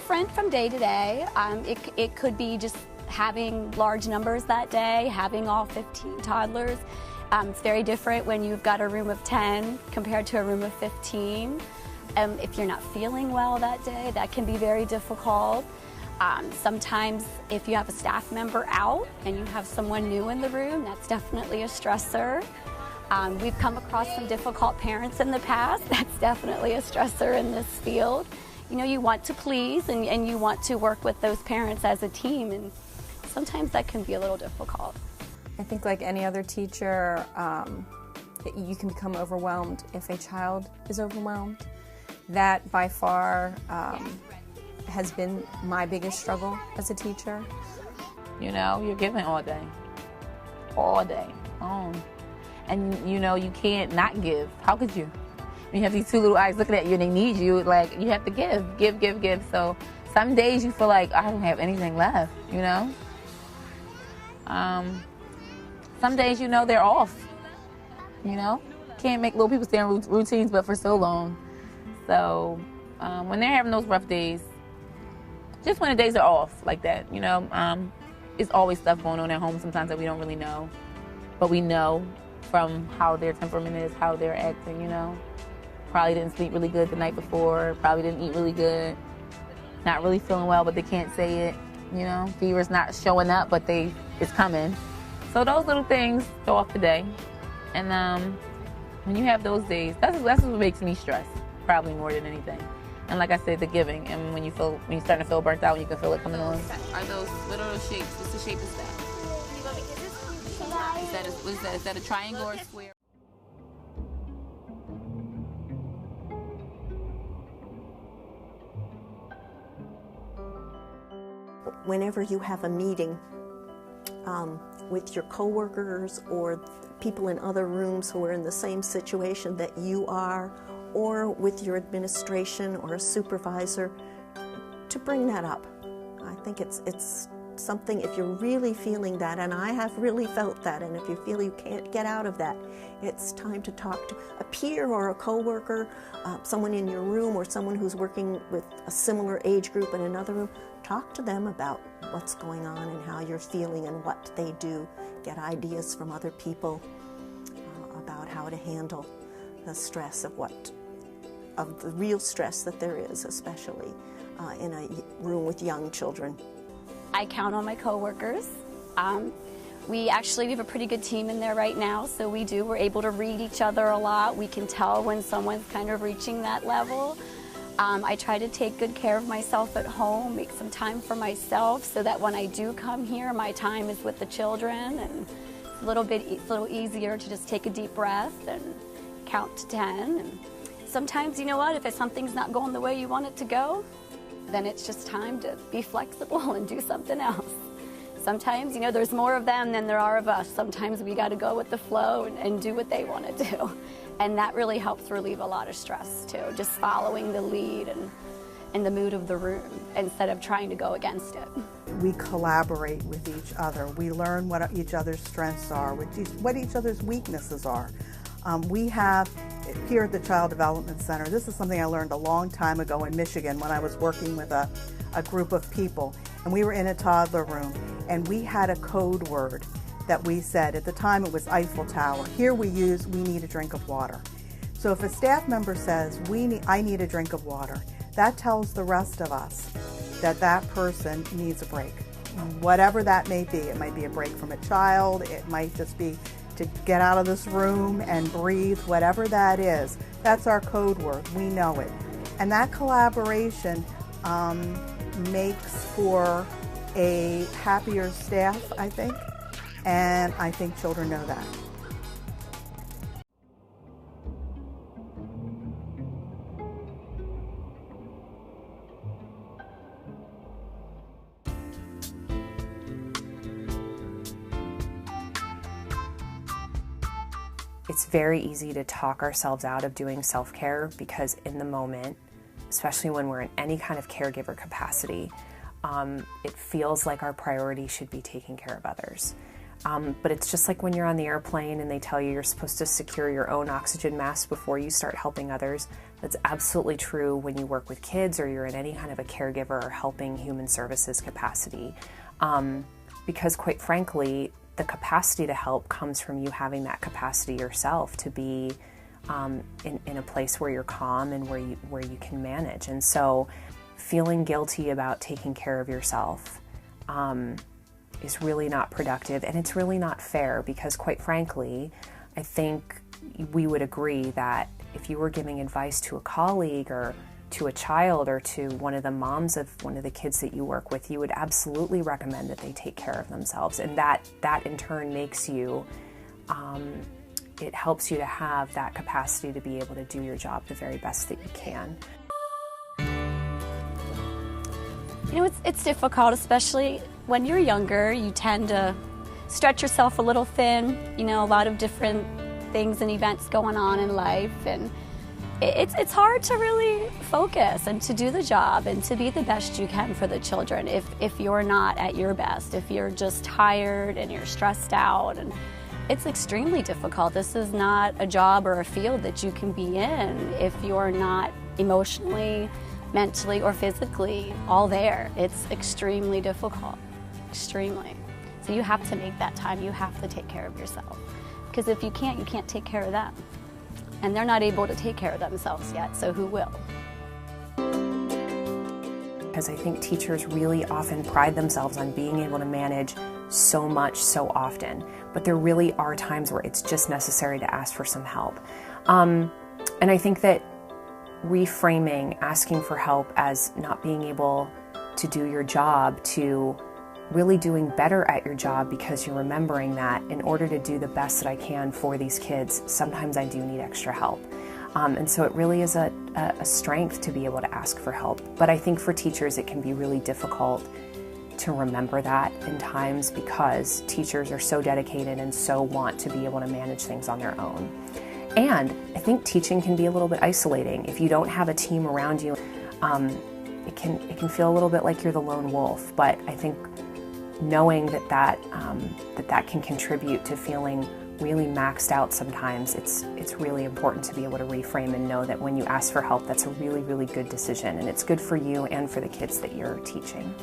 different from day to day. It could be just having large numbers that day, having all 15 toddlers. It's very different when you've got a room of 10 compared to a room of 15. If you're not feeling well that day, that can be very difficult. Sometimes if you have a staff member out and you have someone new in the room, that's definitely a stressor. We've come across some difficult parents in the past. That's definitely a stressor in this field. You know, you want to please and you want to work with those parents as a team, and sometimes that can be a little difficult. I think like any other teacher, you can become overwhelmed if a child is overwhelmed. That by far has been my biggest struggle as a teacher. You know, you're giving all day. And you know, you can't not give. How could you? You have these two little eyes looking at you and they need you, like, you have to give. So some days you feel like, I don't have anything left, you know? Some days, you know, they're off, you know? Can't make little people stay in routines but for so long. So when they're having those rough days, just when the days are off like that, you know, it's always stuff going on at home sometimes that we don't really know. But we know from how their temperament is, how they're acting, you know. Probably didn't sleep really good the night before, probably didn't eat really good, not really feeling well, but they can't say it, you know. Fever's not showing up, but it's coming. So those little things throw off the day. And when you have those days, that's what makes me stress, probably more than anything. And like I said, the giving, and when you're starting to feel burnt out, when you can feel it coming on. Are those little shapes? What's the shape of that? Is that a triangle or a square? Whenever you have a meeting with your coworkers or people in other rooms who are in the same situation that you are, or with your administration or a supervisor, to bring that up. I think it's something, if you're really feeling that, and I have really felt that, and if you feel you can't get out of that, it's time to talk to a peer or a coworker, someone in your room or someone who's working with a similar age group in another room. Talk to them about what's going on and how you're feeling and what they do. Get ideas from other people about how to handle the stress of the real stress that there is, especially in a room with young children. I count on my coworkers. We have a pretty good team in there right now, so we're able to read each other a lot. We can tell when someone's kind of reaching that level. I try to take good care of myself at home, make some time for myself so that when I do come here, my time is with the children, and it's a little easier to just take a deep breath and count to 10. And sometimes, you know what, if something's not going the way you want it to go, then it's just time to be flexible and do something else. Sometimes, you know, there's more of them than there are of us. Sometimes we got to go with the flow and do what they want to do. And that really helps relieve a lot of stress too, just following the lead and the mood of the room instead of trying to go against it. We collaborate with each other. We learn what each other's strengths are, what each other's weaknesses are. We have here at the Child Development Center, this is something I learned a long time ago in Michigan when I was working with a group of people, and we were in a toddler room, and we had a code word that we said. At the time it was Eiffel Tower. Here we need a drink of water. So if a staff member says, I need a drink of water, that tells the rest of us that that person needs a break. Whatever that may be. It might be a break from a child, it might just be to get out of this room and breathe, whatever that is. That's our code word, we know it. And that collaboration makes for a happier staff, I think, and I think children know that. It's very easy to talk ourselves out of doing self-care because in the moment, especially when we're in any kind of caregiver capacity, it feels like our priority should be taking care of others. But it's just like when you're on the airplane and they tell you you're supposed to secure your own oxygen mask before you start helping others. That's absolutely true when you work with kids or you're in any kind of a caregiver or helping human services capacity. Because quite frankly, the capacity to help comes from you having that capacity yourself to be in a place where you're calm and where you can manage. And so feeling guilty about taking care of yourself is really not productive, and it's really not fair, because quite frankly, I think we would agree that if you were giving advice to a colleague or to a child or to one of the moms of one of the kids that you work with, you would absolutely recommend that they take care of themselves. And that in turn makes you, it helps you to have that capacity to be able to do your job the very best that you can. You know, it's difficult, especially when you're younger. You tend to stretch yourself a little thin, you know, a lot of different things and events going on in life, and it's hard to really focus and to do the job and to be the best you can for the children if you're not at your best, if you're just tired and you're stressed out, and it's extremely difficult. This is not a job or a field that you can be in if you're not emotionally, mentally, or physically all there. It's extremely difficult, extremely. So you have to make that time. You have to take care of yourself, because if you can't take care of them. And they're not able to take care of themselves yet, so who will? Because I think teachers really often pride themselves on being able to manage so much so often, but there really are times where it's just necessary to ask for some help. And I think that reframing asking for help as not being able to do your job to really doing better at your job, because you're remembering that in order to do the best that I can for these kids, sometimes I do need extra help. And so it really is a strength to be able to ask for help. But I think for teachers it can be really difficult to remember that in times, because teachers are so dedicated and so want to be able to manage things on their own. And I think teaching can be a little bit isolating. If you don't have a team around you, it can feel a little bit like you're the lone wolf. But I think knowing that can contribute to feeling really maxed out sometimes, it's really important to be able to reframe and know that when you ask for help, that's a really, really good decision, and it's good for you and for the kids that you're teaching.